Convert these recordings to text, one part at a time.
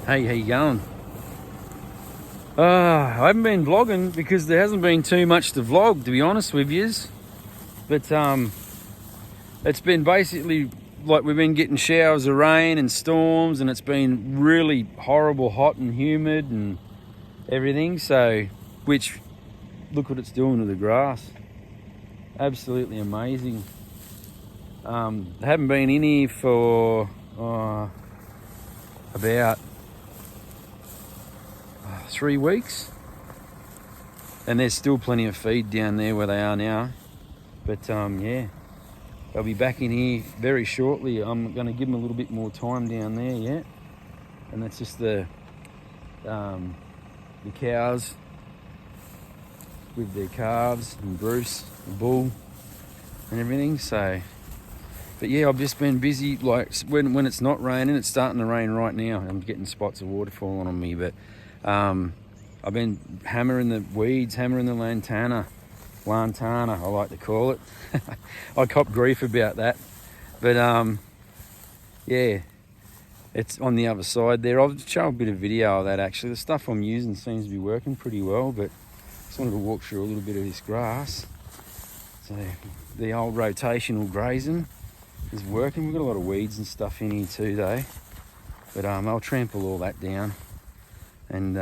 Hey, how you going? I haven't been vlogging because there hasn't been too much to vlog, to be honest with yous. But it's been basically like we've been getting showers of rain and storms, and it's been really horrible, hot and humid and everything. So, which, look what it's doing to the grass. Absolutely amazing. I haven't been in here for about 3 weeks, and there's still plenty of feed down there where they are now. But yeah, they'll be back in here very shortly. I'm going to give them a little bit more time down there yet, and that's just the cows with their calves, and Bruce, the bull, and everything. So, but yeah, I've just been busy. Like when it's not raining, it's starting to rain right now. I'm getting spots of water falling on me, but I've been hammering the weeds, hammering the lantana, I like to call it. I cop grief about that, but yeah, it's on the other side there. I'll show a bit of video of that actually. The stuff I'm using seems to be working pretty well, but just wanted to walk through a little bit of this grass. So the old rotational grazing is working. We've got a lot of weeds and stuff in here too though, but I'll trample all that down. And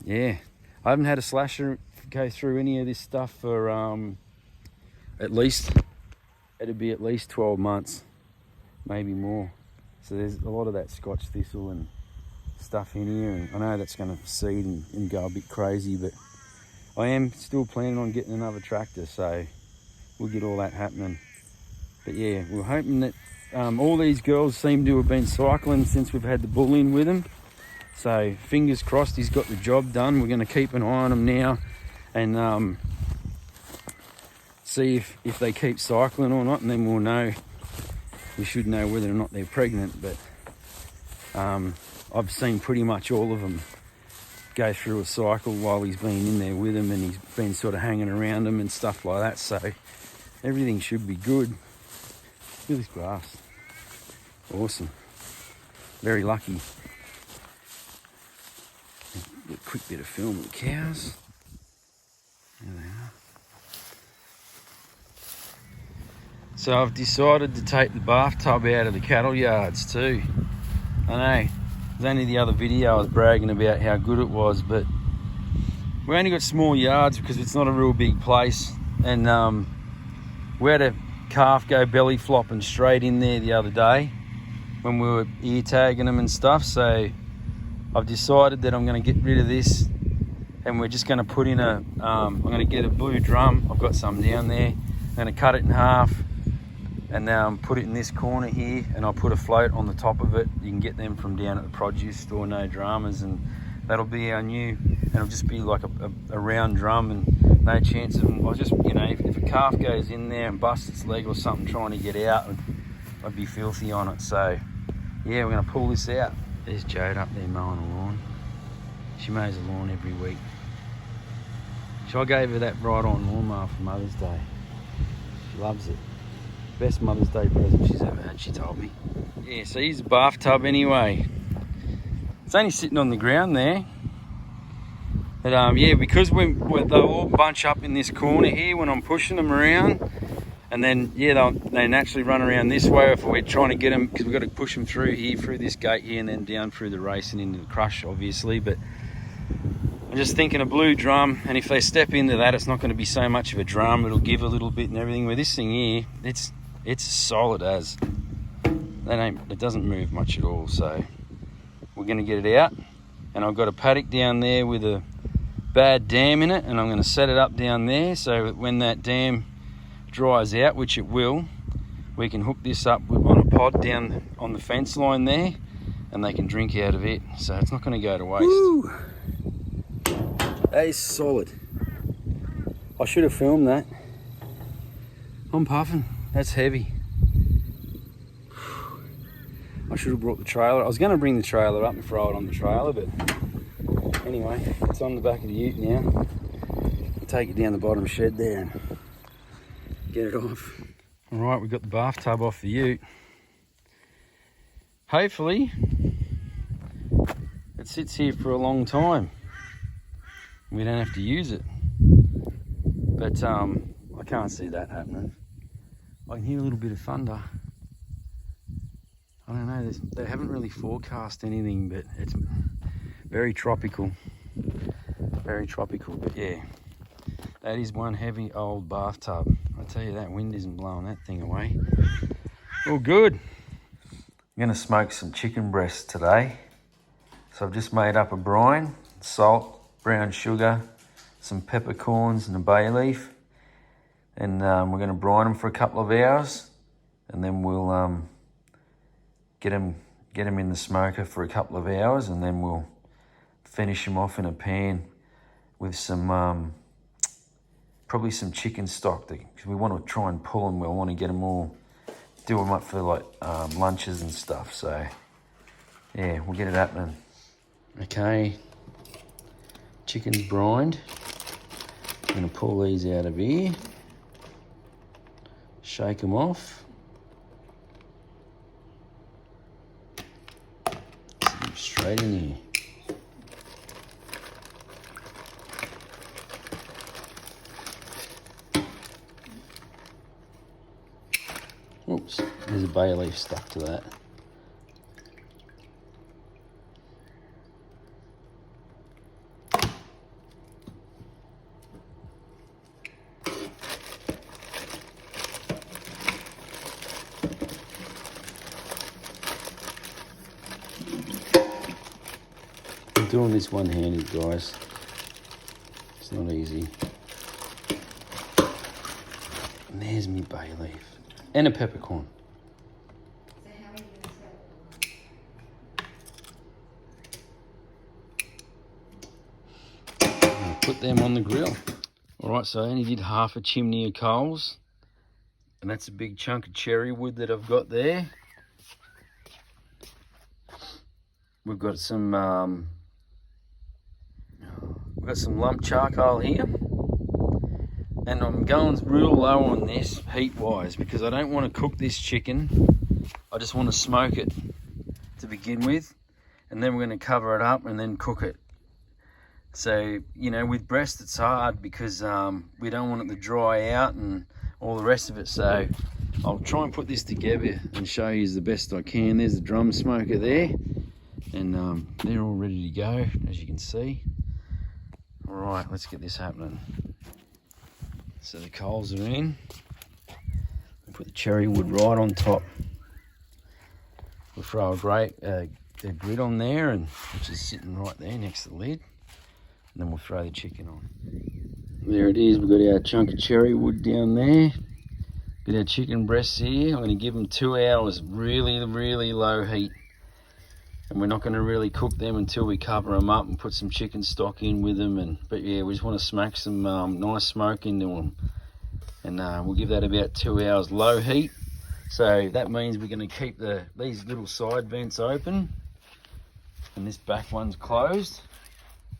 yeah, I haven't had a slasher go through any of this stuff for it'd be at least 12 months, maybe more. So there's a lot of that Scotch thistle and stuff in here, and I know that's going to seed and go a bit crazy, but I am still planning on getting another tractor, so we'll get all that happening. But yeah, we're hoping that all these girls seem to have been cycling since we've had the bull in with them. So fingers crossed he's got the job done. We're going to keep an eye on him now and see if they keep cycling or not, and then we'll know. We should know whether or not they're pregnant. But I've seen pretty much all of them go through a cycle while he's been in there with them, and he's been sort of hanging around them and stuff like that. So everything should be good. Look at this grass. Awesome. Very lucky. A quick bit of film of the cows. There they are. So I've decided to take the bathtub out of the cattle yards too. I know, it was only the other video I was bragging about how good it was, but we only got small yards because it's not a real big place, and we had a calf go belly flopping straight in there the other day when we were ear tagging them and stuff. So I've decided that I'm going to get rid of this, and we're just going to put in I'm going to get a blue drum. I've got some down there. I'm going to cut it in half and now put it in this corner here, and I'll put a float on the top of it. You can get them from down at the produce store, no dramas, and that'll be our new, and it'll just be like a round drum, and no chance of, I'll just, you know, if a calf goes in there and busts its leg or something trying to get out, I'd be filthy on it. So yeah, we're going to pull this out. There's Jade up there mowing the lawn. She mows the lawn every week. So I gave her that ride-on lawnmower for Mother's Day. She loves it. Best Mother's Day present she's ever had, she told me. Yeah, so here's the bathtub anyway. It's only sitting on the ground there. But yeah, because they'll all bunch up in this corner here when I'm pushing them around. And then, yeah, they naturally run around this way if we're trying to get them, because we've got to push them through here, through this gate here, and then down through the race and into the crush, obviously. But I'm just thinking a blue drum, and if they step into that, it's not going to be so much of a drum. It'll give a little bit and everything. With this thing here, it's solid as. It doesn't move much at all. So we're going to get it out, and I've got a paddock down there with a bad dam in it, and I'm going to set it up down there so that when that dam dries out, which it will, we can hook this up on a pod down on the fence line there, and they can drink out of it. So it's not going to go to waste. Woo! That is solid. I should have filmed that. I'm puffing. That's heavy. I should have brought the trailer. I was going to bring the trailer up and throw it on the trailer, but anyway, it's on the back of the ute now. I'll take it down the bottom shed there and get it off. All right, we've got the bathtub off the ute. Hopefully, it's sits here for a long time. We don't have to use it. But I can't see that happening. I can hear a little bit of thunder. I don't know, they haven't really forecast anything, but it's very tropical. Very tropical, but yeah. That is one heavy old bathtub. I tell you, that wind isn't blowing that thing away. All good. I'm gonna smoke some chicken breasts today. So I've just made up a brine, salt, brown sugar, some peppercorns and a bay leaf. And we're gonna brine them for a couple of hours. And then we'll get them in the smoker for a couple of hours, and then we'll finish them off in a pan with some, probably some chicken stock, because we want to try and pull them. We want to get them all, do them up for like lunches and stuff. So yeah, we'll get it happening. Okay, chicken's brined. I'm gonna pull these out of here, shake them off. Straight in here. Oops, there's a bay leaf stuck to that. I'm doing this one-handed, guys. It's not easy. And there's me bay leaf. And a peppercorn. So how are you going to sell them? I'll put them on the grill. Alright, so I only did half a chimney of coals. And that's a big chunk of cherry wood that I've got there. We've got some lump charcoal here. And I'm going real low on this heat-wise because I don't want to cook this chicken. I just want to smoke it to begin with. And then we're going to cover it up and then cook it. So, you know, with breast it's hard because we don't want it to dry out and all the rest of it. So I'll try and put this together and show you the best I can. There's the drum smoker there. And they're all ready to go, as you can see. All right, let's get this happening. So the coals are in. We'll put the cherry wood right on top. We'll throw a grid on there, and which is sitting right there next to the lid. And then we'll throw the chicken on. There it is. We've got our chunk of cherry wood down there. Got our chicken breasts here. I'm going to give them 2 hours, really, really low heat. And we're not going to really cook them until we cover them up and put some chicken stock in with them. But yeah, we just want to smack some nice smoke into them. And we'll give that about 2 hours low heat. So that means we're going to keep these little side vents open. And this back one's closed.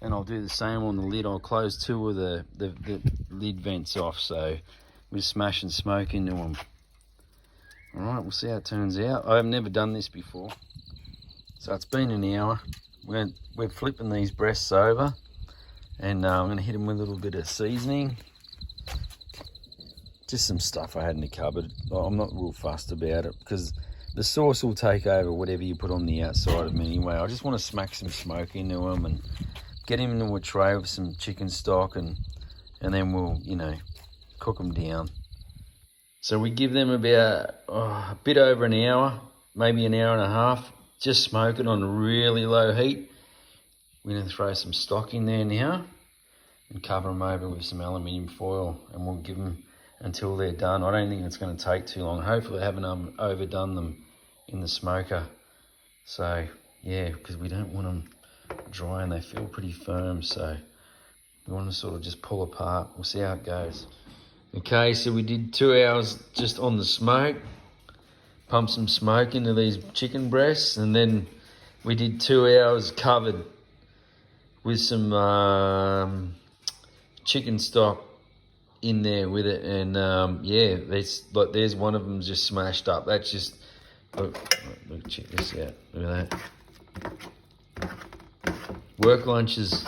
And I'll do the same on the lid. I'll close 2 of the lid vents off. So we're smashing smoke into them. All right, we'll see how it turns out. I've never done this before. So it's been an hour. We're flipping these breasts over, and I'm going to hit them with a little bit of seasoning. Just some stuff I had in the cupboard. I'm not real fussed about it because the sauce will take over whatever you put on the outside of them anyway. I just want to smack some smoke into them and get them into a tray with some chicken stock, and then we'll, you know, cook them down. So we give them about a bit over an hour, maybe an hour and a half. Just smoke it on really low heat. We're going to throw some stock in there now and cover them over with some aluminium foil, and we'll give them until they're done. I don't think it's going to take too long. Hopefully I haven't overdone them in the smoker. So yeah, because we don't want them dry and they feel pretty firm. So we want to sort of just pull apart. We'll see how it goes. Okay, so we did 2 hours just on the smoke. Pump some smoke into these chicken breasts, and then we did 2 hours covered with some chicken stock in there with it. And yeah, there's one of them just smashed up. That's just look, check this out. Look at that. work lunches,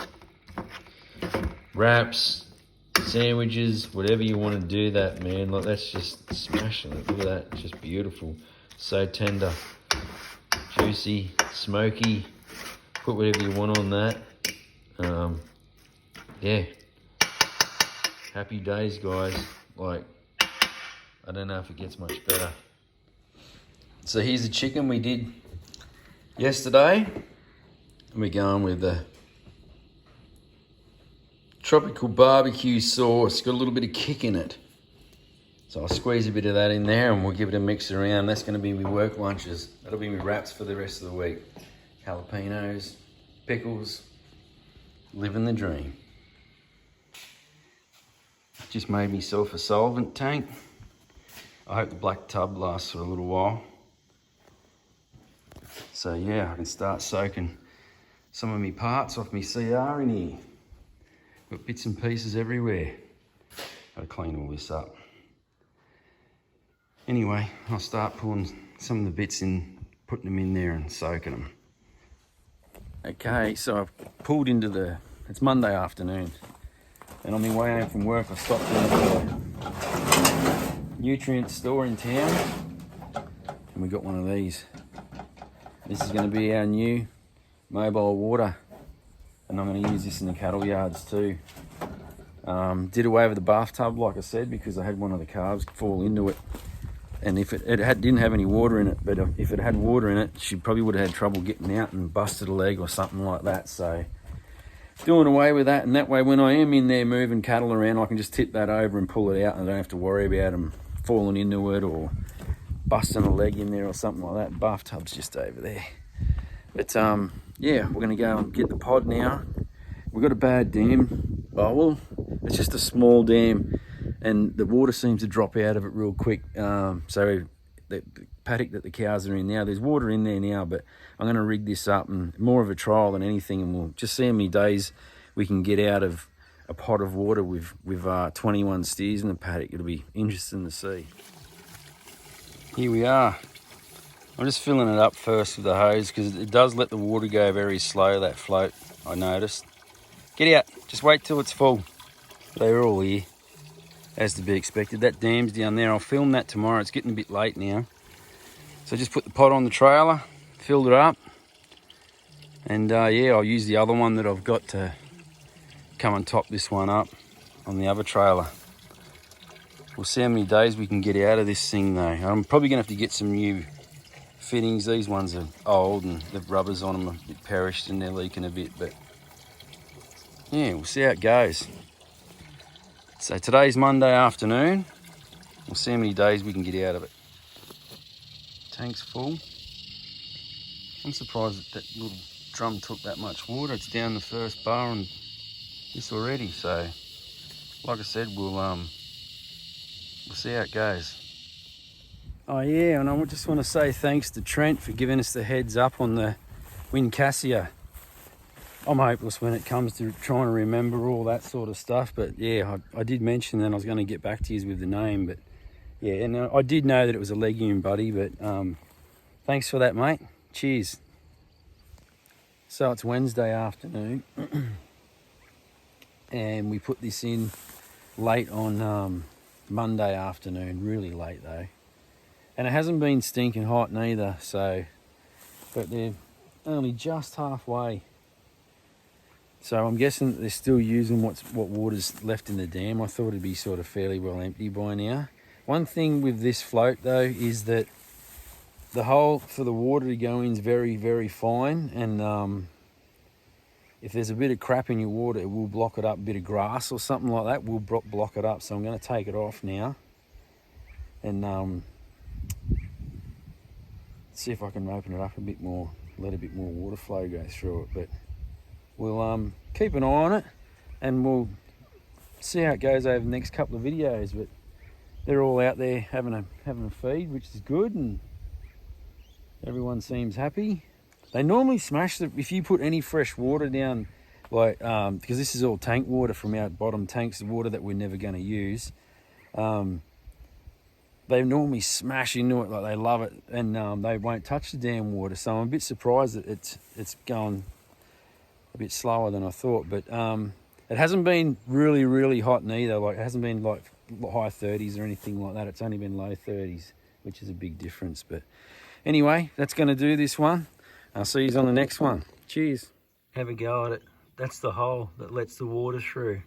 wraps, sandwiches, whatever you want to do that, man. Like, that's just smashing it. Look at that, it's just beautiful. So tender, juicy, smoky. Put whatever you want on that. Yeah, happy days, guys. Like, I don't know if it gets much better. So here's the chicken we did yesterday. And we're going with the tropical barbecue sauce. Got a little bit of kick in it. So I'll squeeze a bit of that in there and we'll give it a mix around. That's going to be my work lunches. That'll be my wraps for the rest of the week. Jalapenos, pickles, living the dream. Just made myself a solvent tank. I hope the black tub lasts for a little while. So yeah, I can start soaking some of my parts off my CR in here. Got bits and pieces everywhere. Gotta clean all this up. Anyway, I'll start pulling some of the bits in, putting them in there and soaking them. Okay, so I've pulled into it's Monday afternoon. And on my way home from work, I stopped into the nutrient store in town. And we got one of these. This is going to be our new mobile water, and I'm going to use this in the cattle yards too. Did away with the bathtub, like I said, because I had one of the calves fall into it, and if it didn't have any water in it, but if it had water in it, she probably would have had trouble getting out and busted a leg or something like that. So doing away with that, and that way when I am in there moving cattle around, I can just tip that over and pull it out, and I don't have to worry about them falling into it or busting a leg in there or something like that. Bathtub's just over there. But yeah, we're gonna go and get the pod now. We've got a bad dam. Oh well, it's just a small dam and the water seems to drop out of it real quick. So the paddock that the cows are in now, there's water in there now, but I'm gonna rig this up, and more of a trial than anything, and we'll just see how many days we can get out of a pot of water with 21 steers in the paddock. It'll be interesting to see. Here we are. I'm just filling it up first with the hose because it does let the water go very slow, that float, I noticed. Get out, just wait till it's full. They're all here, as to be expected. That dam's down there. I'll film that tomorrow. It's getting a bit late now. So just put the pot on the trailer, filled it up. And yeah, I'll use the other one that I've got to come and top this one up on the other trailer. We'll see how many days we can get out of this thing though. I'm probably gonna have to get some new fittings. These ones are old and the rubbers on them are a bit perished and they're leaking a bit, but yeah, we'll see how it goes. So today's Monday afternoon. We'll see how many days we can get out of it. Tank's full. I'm surprised that little drum took that much water. It's down the first bar on this already, so like I said, we'll see how it goes. Oh yeah, and I just want to say thanks to Trent for giving us the heads up on the Wincassia. I'm hopeless when it comes to trying to remember all that sort of stuff, but yeah, I did mention that I was going to get back to you with the name, but yeah, and I did know that it was a legume buddy, but thanks for that, mate. Cheers. So it's Wednesday afternoon, and we put this in late on Monday afternoon, really late though. And it hasn't been stinking hot neither, so, but they're only just halfway. So I'm guessing that they're still using what water's left in the dam. I thought it'd be sort of fairly well empty by now. One thing with this float though is that the hole for the water to go in is very, very fine, and if there's a bit of crap in your water, it will block it up. A bit of grass or something like that will block it up. So I'm going to take it off now and see if I can open it up a bit more, let a bit more water flow go through it. But we'll keep an eye on it and we'll see how it goes over the next couple of videos. But they're all out there having a feed, which is good, and everyone seems happy. They normally smash if you put any fresh water down, like because this is all tank water from our bottom tanks, the water that we're never going to use. They normally smash into it, like they love it, and they won't touch the damn water. So I'm a bit surprised that it's going a bit slower than I thought, but it hasn't been really hot neither. Like, it hasn't been like high 30s or anything like that. It's only been low 30s, which is a big difference. But anyway, that's going to do this one. I'll see you on the next one. Cheers. Have a go at it. That's the hole that lets the water through.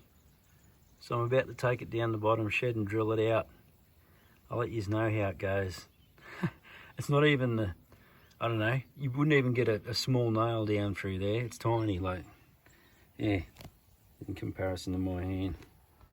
So I'm about to take it down the bottom shed and drill it out. I'll let you know how it goes. It's not even the, I don't know, you wouldn't even get a small nail down through there. It's tiny, like, yeah, in comparison to my hand.